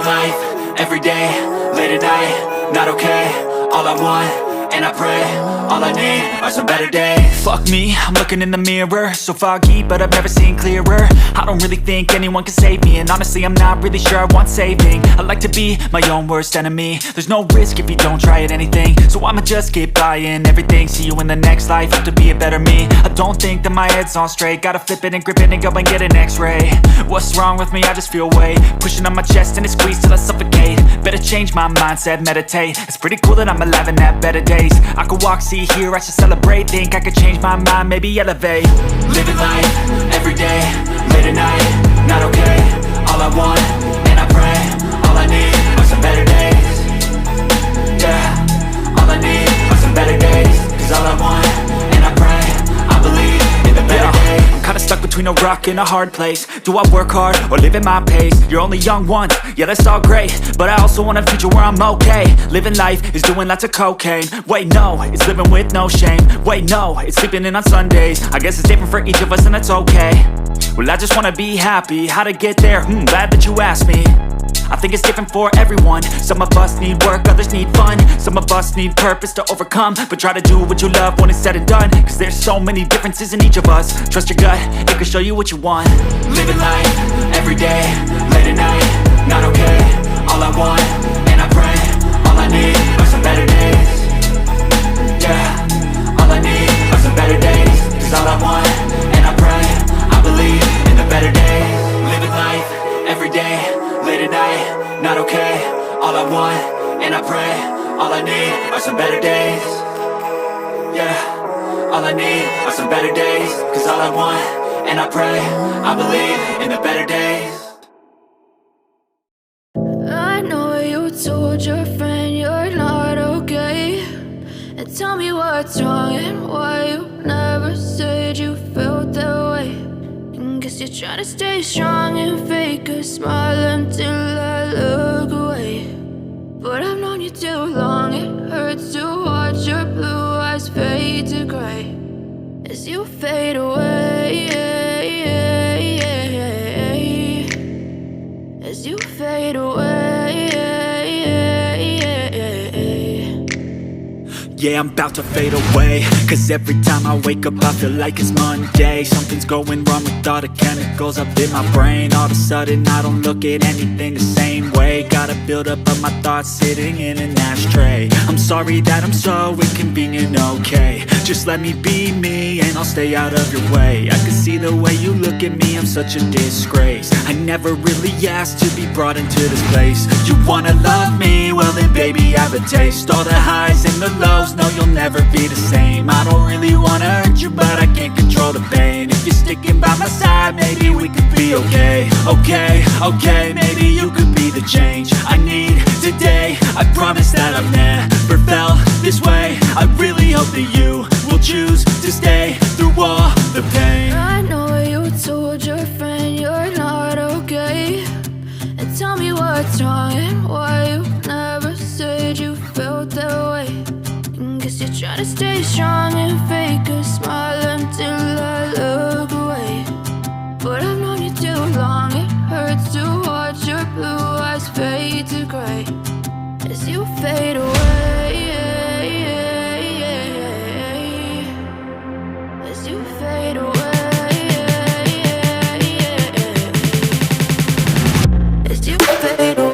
life, every day, late at night, not okay. All I want, and I pray, all I need are some better days. Fuck me, I'm looking in the mirror, so foggy, but I've never seen clearer. I don't really think anyone can save me, and honestly I'm not really sure I want saving. I like to be my own worst enemy. There's no risk if you don't try at anything, so I'ma just keep buying everything. See you in the next life, have to be a better me. I don't think that my head's on straight, gotta flip it and grip it and go and get an x-ray. What's wrong with me? I just feel weight pushing on my chest and it squeezes till I suffocate. Better change my mindset, meditate. It's pretty cool that I'm alive and have better days. I could walk, see, hear, I should celebrate. Think I could change my mind, maybe elevate. Living life, every day, late at night, not okay. All I want, and I pray, all I need are some better days. Yeah, all I need are some better days. Cause all I want, and I pray, I believe in the better days. I'm kinda stuck between a rock and a hard place. Do I work hard or live at my pace? You're only young once, yeah that's all great, but I also want a future where I'm okay. Living life is doing lots of cocaine. Wait no, it's living with no shame. Wait no, it's sleeping in on Sundays. I guess it's different for each of us and that's okay. Well I just wanna be happy, how to get there? Glad that you asked me. I think it's different for everyone. Some of us need work, others need fun. Some of us need purpose to overcome. But try to do what you love when it's said and done, cause there's so many differences in each of us. Trust your gut, it can show you what you want. Living life, every day, late at night, not okay. All I want, and I pray, all I need are some better days. Yeah, all I need are some better days. Cause all I want, and I pray, I believe in the better days. Living life, every day, late at night, not okay. All I want, and I pray, all I need are some better days. Yeah, all I need are some better days. Cause all I want, and I pray, I believe in the better days. I know you told your friend you're not okay, and tell me what's wrong and why you never said you felt that way. Guess you're trying to stay strong and fake a smile until I look away. But I've known you too long, it hurts to watch your blue eyes fade to gray as you fade away. As you fade away. Yeah, I'm about to fade away, cause every time I wake up I feel like it's Monday. Something's going wrong with all the chemicals up in my brain. All of a sudden I don't look at anything the same way. Got a buildup of my thoughts sitting in an ashtray. I'm sorry that I'm so inconvenient, okay. Just let me be me and I'll stay out of your way. I can see the way you look at me, I'm such a disgrace. I never really asked to be brought into this place. You wanna love me? Well then baby I have a taste. All the highs and the lows, no you'll never be the same. I don't really wanna hurt you but I can't control the pain. If you're sticking by my side maybe we could be okay. Okay, maybe you could be the change I need today. I promise that I've never felt this way. I really hope that you will choose to stay through all the pain. I know you told your friend you're not okay, and tell me what's wrong and why you never said you felt that way. Guess you're trying to stay strong and fake a smile until I look away. But I've known you too long, it hurts to watch your blue eyes fade to gray as you fade away. As you fade away. As you fade away.